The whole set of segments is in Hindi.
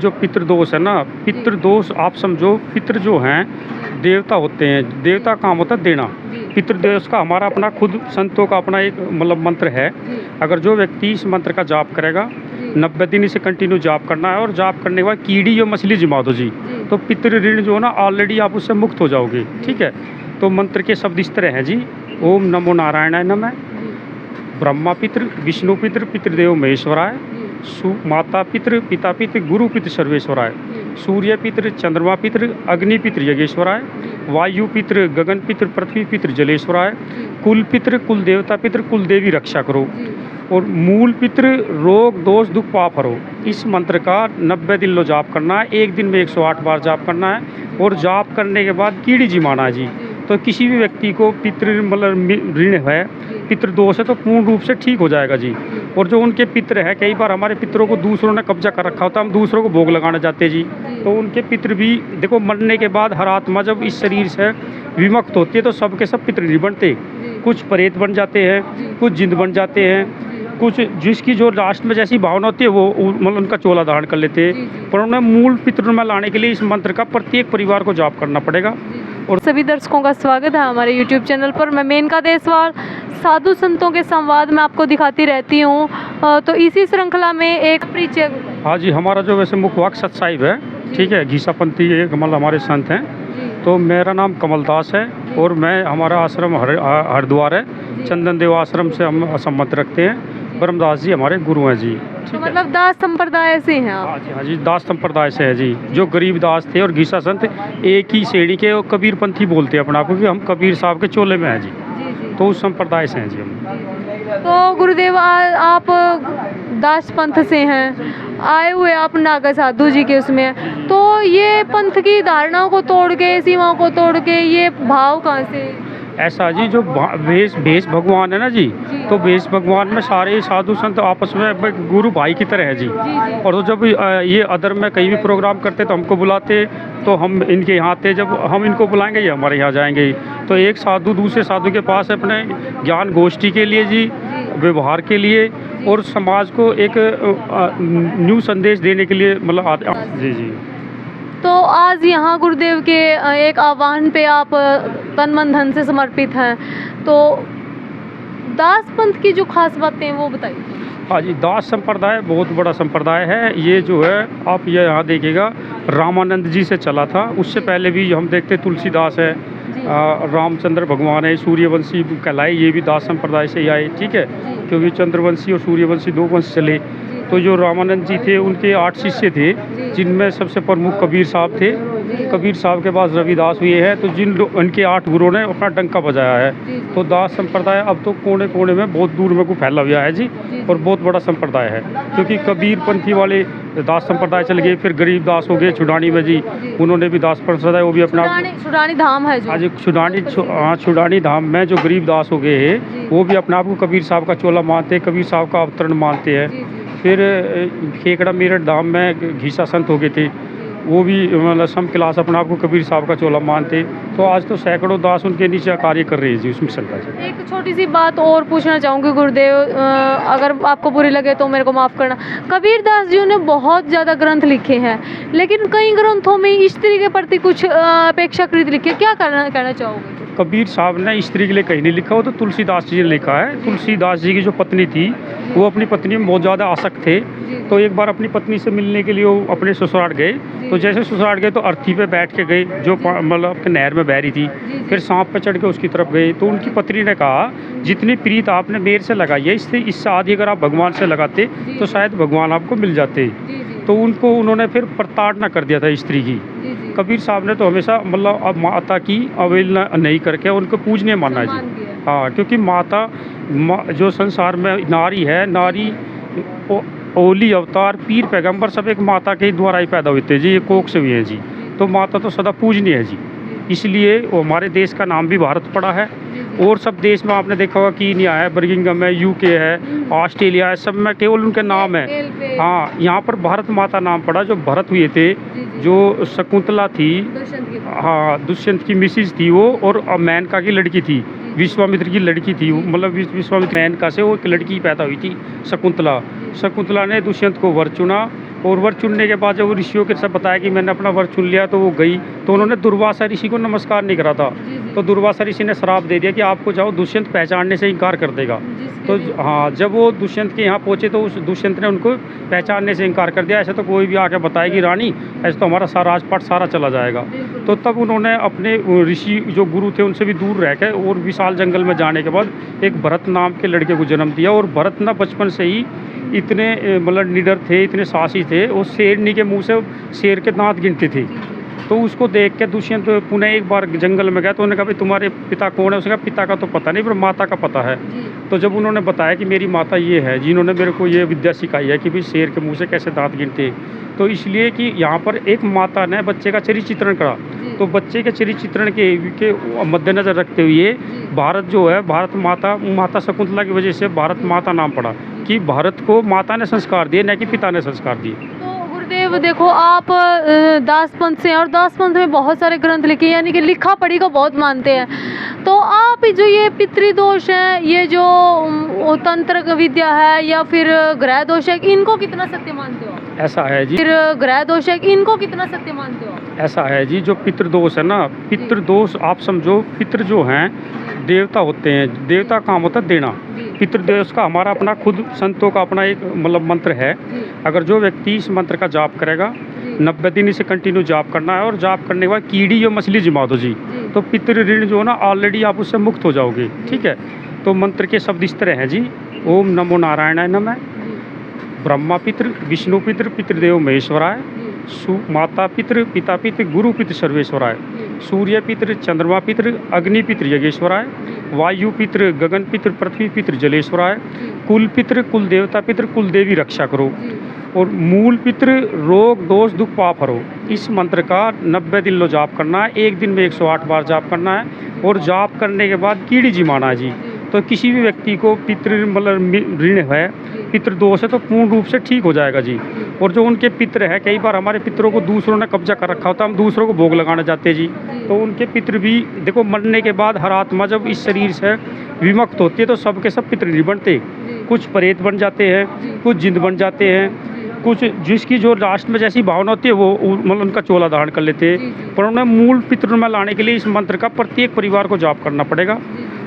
जो पितृदोष है ना, पितृदोष आप समझो, पितृ जो हैं देवता होते हैं। देवता का काम होता है देना। पितृदोष का हमारा अपना खुद संतों का अपना एक मतलब मंत्र है। अगर जो व्यक्ति इस मंत्र का जाप करेगा, 90 दिन इसे कंटिन्यू जाप करना है, और जाप करने के बाद कीड़ी या मछली जिमा दो जी, तो पितृ ऋण जो है ना ऑलरेडी आप उससे मुक्त हो जाओगे। ठीक है। तो मंत्र के शब्द इस तरह हैं जी। ओम नमो नारायणाय नमः, ब्रह्मा पितृ विष्णु पितृ पितृदेव महेश्वराय, माता पितृ पिता पितृ गुरु पितृ सर्वेश्वराय, सूर्य पितृ चंद्रमा पितृ अग्नि पितृ यज्ञेश्वराय, वायु पितृ गगन पितृ पृथ्वी पितृ जलेश्वराय, कुल पितृ कुल देवता पितृ कुल देवी रक्षा करो, और मूल पितृ रोग दोष दुख पाप हरो। इस मंत्र का 90 दिन लो जाप करना है। एक दिन में 108 बार जाप करना है, और जाप करने के बाद कीड़ी जिमाना है जी। तो किसी भी व्यक्ति को पितृ मतलब ऋण है, पितृदोष है, तो पूर्ण रूप से ठीक हो जाएगा जी। और जो उनके पितृ है, कई बार हमारे पितरों को दूसरों ने कब्जा कर रखा होता है, हम दूसरों को भोग लगाने जाते हैं जी। तो उनके पितृ भी देखो, मरने के बाद हर आत्मा जब इस शरीर से विमुक्त होती है तो सबके सब पितृ नहीं बनते। कुछ प्रेत बन जाते हैं, कुछ जिंद बन जाते हैं, कुछ जिसकी जो लास्ट में जैसी भावना होती है वो मतलब उनका चोला धारण कर लेते हैं। पर उन्हें मूल पितृ में लाने के लिए इस मंत्र का प्रत्येक परिवार को जाप करना पड़ेगा। और सभी दर्शकों का स्वागत है हमारे YouTube चैनल पर। मैं मेनका देसवाल साधु संतों के संवाद में आपको दिखाती रहती हूँ। तो इसी श्रृंखला में एक परिचय। हाँ जी, हमारा जो वैसे मुख्य वाक सत साहिब है, ठीक है, घीसापंथी एक मतलब हमारे संत हैं। तो मेरा नाम कमलदास है, और मैं हमारा आश्रम हरिद्वार है, चंदन देव आश्रम से हम संबंध रखते हैं। ब्रह्मदास जी हमारे गुरु हैं जी। तो मतलब दास संप्रदाय से हैं आप? हाँ जी, दास संप्रदाय से है जी। जो गरीब दास थे और घीसा संत एक ही श्रेणी के, और कबीर पंथी बोलते हैं अपना आप, क्योंकि हम कबीर साहब के चोले में हैं जी। तो उस संप्रदाय से हैं जी हम। तो गुरुदेव आप दास पंथ से हैं, आए हुए आप नागा साधु जी के उसमें, तो ये पंथ की धारणाओं को तोड़ के, सीमाओं को तोड़ के ये भाव कहाँ से? ऐसा जी, जो भेष भगवान है ना जी, तो भेष भगवान में सारे साधु संत आपस में गुरु भाई की तरह है जी। और तो जब ये अदर में कहीं भी प्रोग्राम करते तो हमको बुलाते, तो हम इनके यहाँ आते, जब हम इनको बुलाएंगे ये हमारे यहाँ जाएंगे। तो एक साधु दूसरे साधु के पास अपने ज्ञान गोष्ठी के लिए जी, व्यवहार के लिए, और समाज को एक न्यू संदेश देने के लिए मतलब जी जी। तो आज यहाँ गुरुदेव के एक आह्वान पे आप तन मन धन से समर्पित हैं, तो दास पंथ की जो खास बातें हैं वो बताइए। हाँ जी, दास संप्रदाय बहुत बड़ा संप्रदाय है। ये जो है आप ये यहाँ देखिएगा, रामानंद जी से चला था। उससे पहले भी हम देखते तुलसीदास है, रामचंद्र भगवान है, सूर्यवंशी कहलाए, ये भी दास संप्रदाय से ही आए। ठीक है, क्योंकि चंद्रवंशी और सूर्यवंशी 2 वंश चले। तो जो रामानंद जी थे उनके 8 शिष्य थे, जिनमें सबसे प्रमुख कबीर साहब थे। कबीर साहब के पास रविदास हुए हैं। तो जिन उनके 8 गुरुओं ने अपना डंका बजाया है। तो दास संप्रदाय अब तो कोने कोने में बहुत दूर में को फैला हुआ है जी, और बहुत बड़ा संप्रदाय है। क्योंकि कबीर पंथी वाले दास संप्रदाय चल गए, फिर गरीब दास हो गए छुडानी में जी, उन्होंने भी दास संप्रदाय, वो भी अपना छुडानी धाम है जो। हाँ जी, छुडानी धाम में जो गरीब दास हो गए हैं, वो भी अपने आप को कबीर साहब का चोला मानते हैं, कबीर साहब का अवतरण मानते हैं। फिर खेकड़ा मेरठ धाम में घीसा संत हो गए थे, वो भी मतलब सम क्लास अपने आप को कबीर साहब का चोला मानते। तो आज तो सैकड़ों दास उनके नीचे कार्य कर रहे हैं जी उस मिशन का जी। एक छोटी सी बात और पूछना चाहूँगी गुरुदेव, अगर आपको बुरी लगे तो मेरे को माफ़ करना। कबीर दास जी ने बहुत ज़्यादा ग्रंथ लिखे हैं, लेकिन कई ग्रंथों में स्त्री के प्रति कुछ अपेक्षाकृत लिखे, क्या कहना चाहोगे? कबीर साहब ने स्त्री के लिए कहीं नहीं लिखा, वो तो तुलसीदास जी ने लिखा है। तुलसीदास जी की जो पत्नी थी, वो अपनी पत्नी में बहुत ज़्यादा आसक्त थे। तो एक बार अपनी पत्नी से मिलने के लिए वो अपने ससुराल गए। तो जैसे ससुराल गए तो अर्थी पे बैठ के गए, जो मतलब नहर में बह रही थी। फिर सांप पे चढ़ के उसकी तरफ गए। तो उनकी पत्नी ने कहा, जितनी प्रीत आपने मेरे से लगाई है, इससे आदि अगर आप भगवान से लगाते तो शायद भगवान आपको मिल जाते। तो उन्होंने फिर प्रताड़ना कर दिया था स्त्री की। कबीर साहब ने तो हमेशा मतलब अब माता की अवहेलना नहीं करके उनको पूजनीय माना जी। हाँ, क्योंकि माता जो संसार में नारी है, नारी ओली अवतार पीर पैगंबर सब एक माता के द्वारा ही पैदा होते हैं जी, ये कोख से हुए हैं जी। तो माता तो सदा पूजनीय है जी, इसलिए वो हमारे देश का नाम भी भारत पड़ा है। और सब देश में आपने देखा होगा कीनिया है, बर्मिंघम है, यूके है, ऑस्ट्रेलिया है, सब में केवल उनके नाम है। हाँ, यहाँ पर भारत माता नाम पड़ा। जो भरत हुए थे, जो शकुंतला थी, हाँ, दुष्यंत की मिसिज थी वो, और मेनका की लड़की थी, विश्वामित्र की लड़की थी, मतलब विश्वामित्र मेनका से वो एक लड़की पैदा हुई थी, शकुंतला। शकुंतला ने दुष्यंत को वर चुना, और वर चुनने के बाद जब वो ऋषियों के सब बताया कि मैंने अपना वर चुन लिया, तो वो गई, तो उन्होंने दुर्वासा ऋषि को नमस्कार नहीं करा था। तो दुर्वासा ऋषि ने श्राप दे दिया कि आपको जाओ, दुष्यंत पहचानने से इनकार कर देगा। तो हाँ, जब वो दुष्यंत के यहाँ पहुँचे तो उस दुष्यंत ने उनको पहचानने से इनकार कर दिया। ऐसे तो कोई भी आके बताएगी रानी, ऐसे तो हमारा सारा राजपाट सारा चला जाएगा। तो तब उन्होंने अपने ऋषि जो गुरु थे उनसे भी दूर रह के और विशाल जंगल में जाने के बाद एक भरत नाम के लड़के को जन्म दिया। और भरत ना बचपन से ही इतने मतलब निडर थे, इतने साहसी थे, वो शेरनी के मुंह से शेर के दांत गिनते थे। तो उसको देख के दुष्यंत पुनः एक बार जंगल में गया, तो उन्होंने कहा भाई तुम्हारे पिता कौन है? उसने कहा पिता का तो पता नहीं, पर माता का पता है। तो जब उन्होंने बताया कि मेरी माता ये है जिन्होंने मेरे को ये विद्या सिखाई है कि भाई शेर के मुंह से कैसे दांत गिनते, तो इसलिए कि यहाँ पर एक माता ने बच्चे का चरित्र चित्रण करा। तो बच्चे के चरित्र चित्रण के मद्देनजर रखते हुए भारत जो है, भारत माता शकुंतला की वजह से भारत माता नाम पड़ा, कि भारत को माता ने संस्कार दिए, न कि पिता ने संस्कार दिए। तो गुरुदेव देखो, आप दासपंथ से हैं और दासपंथ में बहुत सारे ग्रंथ लिखे, यानी कि लिखा पढ़ी को बहुत मानते हैं। तो आप जो ये पितृदोष है, ये जो तंत्र विद्या है या फिर ग्रह दोष है, इनको कितना सत्य मानते हो? ऐसा है जी, फिर ग्रह दोष है, इनको कितना सत्य मानते हो? ऐसा है जी, जो पितृदोष है ना, पितृदोष आप समझो, पितृ जो हैं देवता होते हैं, देवता काम होता है देना। पितृदोष का हमारा अपना खुद संतों का अपना एक मतलब मंत्र है। अगर जो व्यक्ति इस मंत्र का जाप करेगा, 90 दिन इसे कंटिन्यू जाप करना है, और जाप करने के बाद कीड़ी या मछली जिमा दो जी, तो पितृ ऋण जो है ना ऑलरेडी आप उससे मुक्त हो जाओगे। ठीक है, तो मंत्र के शब्द इस तरह हैं जी। ओम नमो नारायणाय नमः, ब्रह्मा पितृ विष्णु पितृ पितृदेव महेश्वराय, माता पितृ पिता पितृ गुरु पितृ सर्वेश्वराय, सूर्य पितृ चंद्रमा पितृ अग्नि पितृ यज्ञेश्वराय, वायु पितृ गगन पितृ पृथ्वी पितृ जलेश्वराय, कुल पितृ कुल देवता पितृ कुल देवी रक्षा करो, और मूल पितृ रोग दोष दुख पाप हरो। इस मंत्र का 90 दिन लो जाप करना है, एक दिन में 108 बार जाप करना है, और जाप करने के बाद कीड़ी जिमाना है जी। तो किसी भी व्यक्ति को पितृ मतलब ऋण है, पितृदोष है, तो पूर्ण रूप से ठीक हो जाएगा जी। और जो उनके पितृ है, कई बार हमारे पितरों को दूसरों ने कब्जा कर रखा होता है, हम दूसरों को भोग लगाने जाते हैं जी, तो उनके पितृ भी देखो, मरने के बाद हर आत्मा जब इस शरीर से विमुक्त होती है तो सबके सब पितृ नहीं बनते, कुछ प्रेत बन जाते हैं, कुछ जिंद बन जाते हैं, कुछ जिसकी जो लास्ट में जैसी भावना होती है वो मतलब उनका चोला धारण कर लेते हैं। पर उन्हें मूल पितृ में लाने के लिए इस मंत्र का प्रत्येक परिवार को जाप करना पड़ेगा।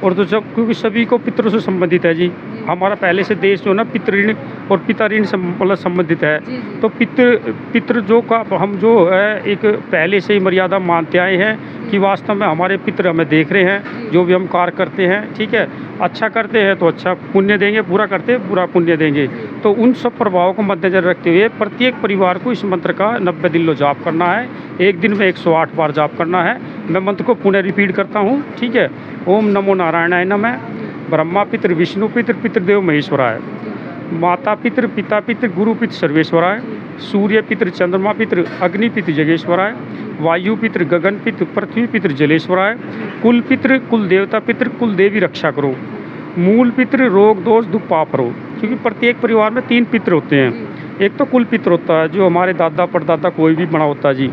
और तो जब क्योंकि सभी को पितरों से संबंधित है जी, हमारा पहले से देश जो है ना पितृ ऋण और पिता ऋण मतलब संबंधित है। तो पितृ जो का हम जो है एक पहले से ही मर्यादा मानते आए हैं कि वास्तव में हमारे पितृ हमें देख रहे हैं, जो भी हम कार्य करते हैं, ठीक है, अच्छा करते हैं तो अच्छा पुण्य देंगे, बुरा करते हैं बुरा पुण्य देंगे। तो उन सब प्रभावों को मद्देनजर रखते हुए प्रत्येक परिवार को इस मंत्र का 90 दिन लो जाप करना है, एक दिन में 108 बार जाप करना है। मैं मंत्र को पुनः रिपीट करता हूँ, ठीक है। ओम नमो नारायणाय नमः, ब्रह्मा पितृ विष्णु पितृ पितृदेव महेश्वराय, माता पितृ पिता पितृ गुरु पितृ सर्वेश्वराय, सूर्य पितृ चंद्रमा पितृ अग्नि पितृ जगेश्वराय, वायु पितृ गगन पितृ पृथ्वी पितृ जलेश्वराय, कुल पितृ कुल देवता पितृ कुल देवी रक्षा करो, मूल पितृ रोग दोष दुख पाप करो। क्योंकि प्रत्येक परिवार में 3 पितृ होते हैं। एक तो कुल पितृ होता है जो हमारे दादा परदादा कोई भी बड़ा होता है जी।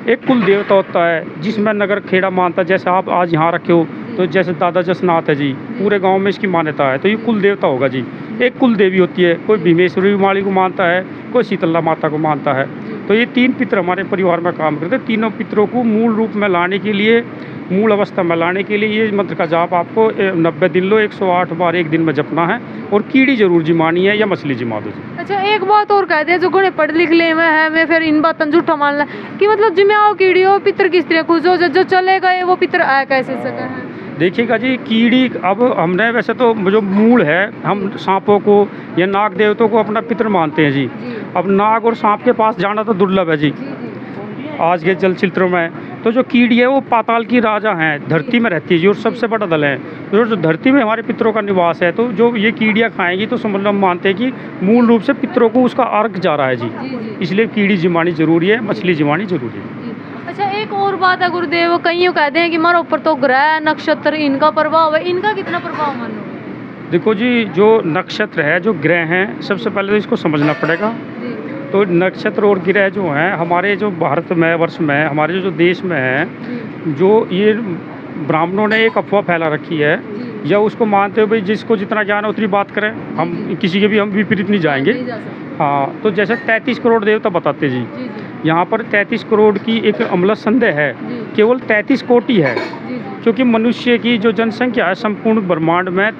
एक कुल देवता होता है जिसमें नगर खेड़ा मानता है, जैसे आप आज यहाँ रखे हो तो जैसे दादा जसनाथ है जी, पूरे गांव में इसकी मान्यता है, तो ये कुल देवता होगा जी। एक कुल देवी होती है, कोई भीमेश्वरी माली को मानता है, कोई शीतला माता को मानता है। तो ये 3 पितृ हमारे परिवार में काम करते हैं। तीनों पितरों को मूल रूप में लाने के लिए, मूल अवस्था में लाने के लिए ये मंत्र का जाप आपको 90 दिन लो 108 बार एक दिन में जपना है, और कीड़ी जरूर जिमानी है या मछली जिमा दो। अच्छा, एक बात और कह दे, जो घोड़े पढ़ लिख ले में है मैं फिर इन बातों झूठा मान ला कि मतलब जिम्मे आओ कीड़ी हो पितर किस तरह कुछ जो चले गए वो पितर आया कैसे सका है? देखिएगा जी, कीड़ी अब हमने वैसे तो जो मूल है, हम सांपों को या नाग देवतों को अपना पितर मानते हैं जी। अब नाग और सांप के पास जाना तो दुर्लभ है जी आज के जल चित्रों में। तो जो कीड़ी है वो पाताल की राजा हैं, धरती में रहती है जी, और सबसे बड़ा दल है। जो धरती में हमारे पितरों का निवास है, तो जो ये कीड़ियाँ खाएंगी तो समझ लो हम मानते हैं कि मूल रूप से पितरों को उसका अर्घ जा रहा है जी। इसलिए कीड़ी जिमानी जरूरी है, मछली जिमानी जरूरी है। अच्छा, एक एक और बात है गुरुदेव, कई यूँ कहते हैं कि हमारे ऊपर तो ग्रह नक्षत्र इनका प्रभाव है, इनका कितना प्रभाव मानो? देखो जी, जो नक्षत्र है, जो ग्रह हैं, सबसे पहले तो इसको समझना पड़ेगा। जी तो नक्षत्र और ग्रह जो हैं हमारे जो भारत में, वर्ष में, हमारे जो देश में हैं, जी जो ये ब्राह्मणों ने एक अफवाह फैला रखी है, जी या उसको मानते हो भाई जिसको जितना ज्ञान है उतनी बात करें, हम किसी के भी हम विपरीत नहीं जाएंगे। नहीं जा सकते। हाँ, तो जैसे 33 करोड़ देवता बताते जी, जी जी यहाँ पर 33 करोड़ की एक अमला संदेह है, जी केवल 33 कोटि है, जी जी क्योंकि मनुष्य की जो जनसंख्या है संपूर्ण ब्रह्मांड में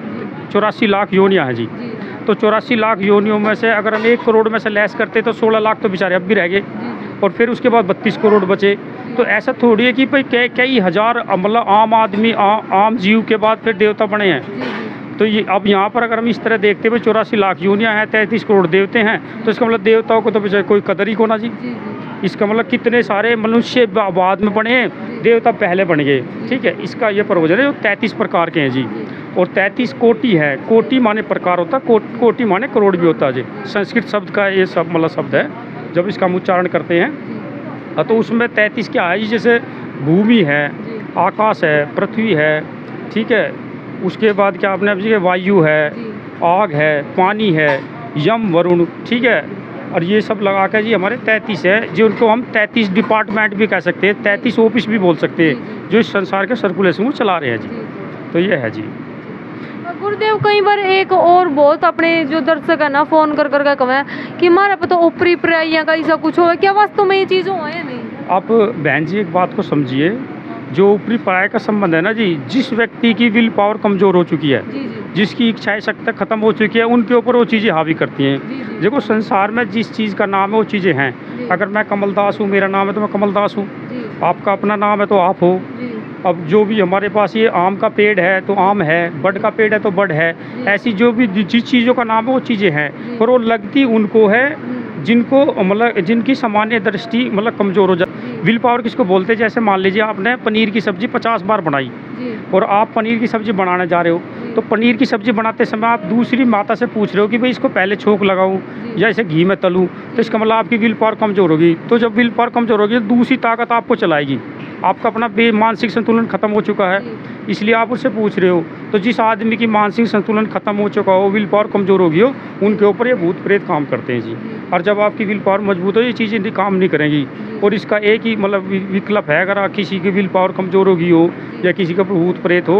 84 लाख योनियाँ हैं जी। जी तो 84 लाख योनियों में से अगर हम 1 करोड़ में से लेस करते तो 16 लाख तो बेचारे अब भी रह गए, जी और फिर उसके बाद 32 करोड़ बचे। तो ऐसा थोड़ी है कि भाई कई हज़ार मतलब आम आदमी आम जीव के बाद फिर देवता बने हैं। जी तो ये अब यहाँ पर अगर हम इस तरह देखते हुए 84 लाख योनियाँ हैं, 33 करोड़ देवते हैं, तो इसका मतलब देवताओं को तो बेचारे कोई कदर ही को ना जी। जी इसका मतलब कितने सारे मनुष्य बाद में बने हैं, देवता पहले बन गए। ठीक है, इसका ये प्रवचन है जो 33 प्रकार के हैं जी। और 33 कोटि है, कोटि माने प्रकार होता है, कोटि माने करोड़ भी होता है जी। संस्कृत शब्द का ये सब मतलब शब्द है, जब इसका हम उच्चारण करते हैं तो उसमें 33 क्या है जी, जैसे भूमि है, आकाश है, पृथ्वी है, ठीक है, उसके बाद क्या आपने अभी वायु है, आग है, पानी है, यम वरुण, ठीक है, और ये सब लगा कर जी हमारे 33 है, जिनको हम 33 डिपार्टमेंट भी कह सकते हैं, 33 ऑफिस भी बोल सकते हैं, जो इस संसार के सर्कुलेशन को चला रहे हैं जी। तो ये है जी। गुरुदेव कई बार एक और बहुत अपने जो दर्शक है ना फोन कर कर के कहें कि हमारे पे तो ऊपरी प्राइयाँ का ऐसा कुछ हो, क्या वास्तव में ये चीज़ हो है नहीं? आप बहन जी एक बात को समझिए, जो ऊपरी पराय का संबंध है ना जी, जिस व्यक्ति की विल पावर कमज़ोर हो चुकी है, जी जी जिसकी इच्छाएं शक्ति खत्म हो चुकी है, उनके ऊपर वो चीज़ें हावी करती हैं। जी जी देखो संसार में जिस चीज़ का नाम है वो चीज़ें हैं। जी। अगर मैं कमलदास हूँ, मेरा नाम है तो मैं कमलदास हूँ, जी आपका अपना नाम है तो आप हो। जी अब जो भी हमारे पास ये आम का पेड़ है तो आम है, बड का पेड़ है तो बड है, ऐसी जो भी जिस चीज़ों का नाम है वो चीज़ें हैं, पर वो लगती उनको है जिनको मतलब जिनकी सामान्य दृष्टि मतलब कमज़ोर हो जाए। विल पावर किसको बोलते हैं? जैसे मान लीजिए आपने पनीर की सब्ज़ी 50 बार बनाई जी और आप पनीर की सब्ज़ी बनाने जा रहे हो, तो पनीर की सब्ज़ी बनाते समय आप दूसरी माता से पूछ रहे हो कि भाई इसको पहले छोंक लगाऊं या इसे घी में तलूं, तो इसका मतलब आपकी विल पावर कमज़ोर होगी। तो जब विल पावर कमज़ोर होगी तो दूसरी ताकत आपको चलाएगी, आपका अपना मानसिक संतुलन खत्म हो चुका है, इसलिए आप उससे पूछ रहे हो। तो जिस आदमी की मानसिक संतुलन खत्म हो चुका हो, विल पावर कमज़ोर होगी हो, उनके ऊपर ये भूत प्रेत काम करते हैं जी। और जब आपकी विल पावर मजबूत हो ये चीज़ें काम नहीं करेंगी। और इसका एक ही मतलब विकल्प है, अगर किसी की विल पावर कमज़ोर होगी हो या किसी का भूत प्रेत हो,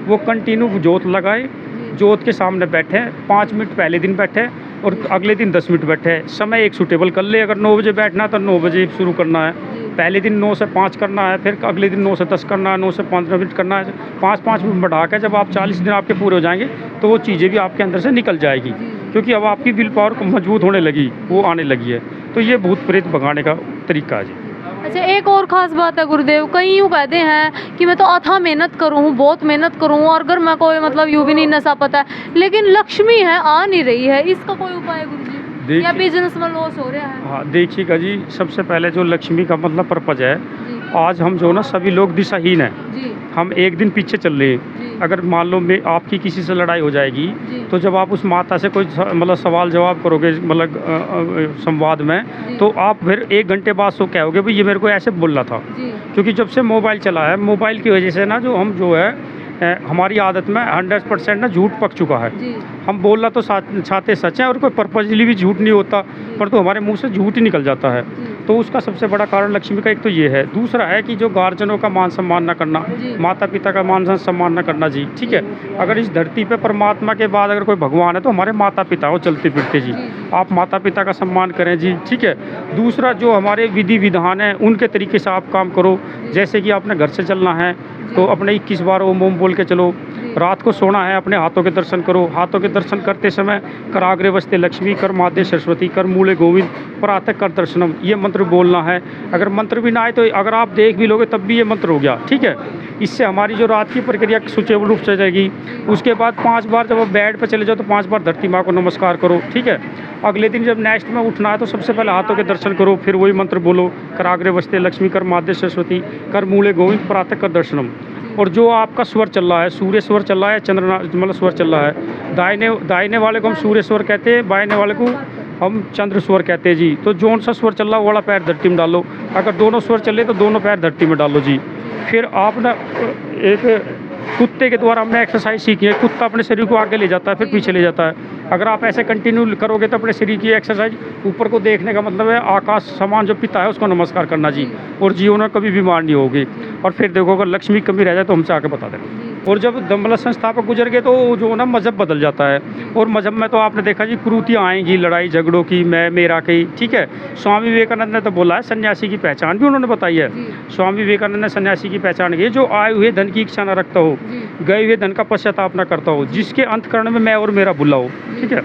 वो कंटिन्यू जोत लगाए, जोत के सामने बैठे, 5 मिनट पहले दिन बैठे और अगले दिन 10 मिनट बैठे, समय एक सूटेबल कर ले। अगर 9 बजे बैठना है तो 9 बजे शुरू करना है, पहले दिन 9 से 5 करना है, फिर अगले दिन 9 से 10 करना है, 9 से 15 मिनट करना है, 5-5 मिनट बढ़ा कर जब आप 40 दिन आपके पूरे हो जाएंगे तो वो चीज़ें भी आपके अंदर से निकल जाएगी, क्योंकि अब आपकी विल पावर मजबूत होने लगी, वो आने लगी है। तो ये भूत प्रेत भगाने का तरीका है जी। अच्छा, एक और ख़ास बात है गुरुदेव, कई यूँ कहते हैं कि मैं तो अथाह मेहनत करूँ, बहुत मेहनत करूँ, और अगर मैं कोई मतलब यूँ भी नहीं नशा पता है, लेकिन लक्ष्मी है आ नहीं रही है, इसका कोई उपाय गुरुजी? या बिजनेस में लॉस हो रहा है? हाँ देखिएगा जी, सबसे पहले जो लक्ष्मी का मतलब पर्पज है, जी आज हम जो ना सभी लोग दिशाहीन हैं, जी हम एक दिन पीछे चल रहे हैं। जी अगर मान लो मैं आपकी किसी से लड़ाई हो जाएगी, जी तो जब आप उस माता से कोई मतलब सवाल जवाब करोगे मतलब संवाद में, तो आप फिर 1 घंटे बाद सो कहोगे भाई ये मेरे को ऐसे बोल रहा था। जी क्योंकि जब से मोबाइल चला है, मोबाइल की वजह से ना जो हम जो है हमारी आदत में 100% ना झूठ पक चुका है। जी हम बोलना तो चाहते सच है और कोई पर्पजली भी झूठ नहीं होता, पर तो हमारे मुंह से झूठ ही निकल जाता है। तो उसका सबसे बड़ा कारण लक्ष्मी का एक तो ये है। दूसरा है कि जो गार्जियनों का मान सम्मान न करना, माता पिता का मान सम्मान न करना जी, ठीक है। अगर इस धरती पे परमात्मा के बाद अगर कोई भगवान है तो हमारे माता पिता हो चलते फिरते जी। आप माता पिता का सम्मान करें जी, ठीक है। दूसरा जो हमारे विधि विधान है उनके तरीके से आप काम करो। जैसे कि आपने घर से चलना है तो अपने 21 बार ओम ओम बोल के चलो। रात को सोना है, अपने हाथों के दर्शन करो। हाथों के दर्शन करते समय कराग्रे वस्ते लक्ष्मी, कर माध्य सरस्वती, कर मूले गोविंद, प्रातः कर दर्शनम, ये मंत्र बोलना है। अगर मंत्र भी ना आए तो अगर आप देख भी लोगे तब भी ये मंत्र हो गया, ठीक है। इससे हमारी जो रात की प्रक्रिया सुचारू रूप से जाएगी। उसके बाद 5 बार जब आप बेड पर चले जाओ तो 5 बार धरती माँ को नमस्कार करो, ठीक है। अगले दिन जब नेक्स्ट में उठना है तो सबसे पहले हाथों के दर्शन करो, फिर वही मंत्र बोलो, कराग्रे वस्ते लक्ष्मी, कर माध्य सरस्वती, कर मूले गोविंद, प्रातः कर दर्शनम। और जो आपका स्वर चल रहा है, सूर्य स्वर चल रहा है, चंद्र मतलब स्वर चल रहा है, दाहिने वाले को हम सूर्य स्वर कहते हैं, बाएं वाले को हम चंद्र स्वर कहते हैं जी। तो जोन सा स्वर चल रहा वो वाला पैर धरती में डालो, अगर दोनों स्वर चले तो दोनों पैर धरती में डालो जी। फिर आप ना एक कुत्ते के द्वारा हमने एक्सरसाइज सीखी है, कुत्ता अपने शरीर को आगे ले जाता है फिर पीछे ले जाता है। अगर आप ऐसे कंटिन्यू करोगे तो अपने शरीर की एक्सरसाइज, ऊपर को देखने का मतलब है आकाश समान जो पिता है उसको नमस्कार करना जी, और जीवन में कभी बीमार नहीं होगी। और फिर देखो अगर लक्ष्मी कमी रह जाए तो हमसे आके बता देना। और जब दम्बला संस्थापक गुजर गए तो जो ना मजहब बदल जाता है, और मजहब में तो आपने देखा जी कुरीतियाँ आएंगी, लड़ाई झगड़ों की, मैं मेरा की, ठीक है। स्वामी विवेकानंद ने तो बोला है सन्यासी की पहचान भी उन्होंने बताई है। स्वामी विवेकानंद ने सन्यासी की पहचान की, जो आए हुए धन की इच्छा न रखता हो, गए हुए धन का पश्चाताप न करता हो, जिसके अंतकरण में मैं और मेरा भुला हो, ठीक है,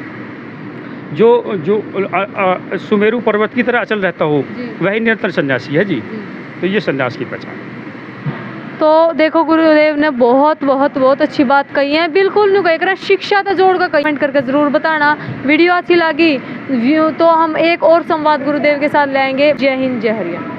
जो सुमेरु पर्वत की तरह अचल रहता हो, वही निरंतर सन्यासी है जी। तो ये सन्यास की पहचान। तो देखो गुरुदेव ने बहुत बहुत बहुत अच्छी बात कही है, बिल्कुल नहीं कही कर शिक्षा तो जोड़ कर कमेंट करके ज़रूर बताना। वीडियो अच्छी लगी तो हम एक और संवाद गुरुदेव के साथ लाएंगे। जय हिंद, जय हरियाणा।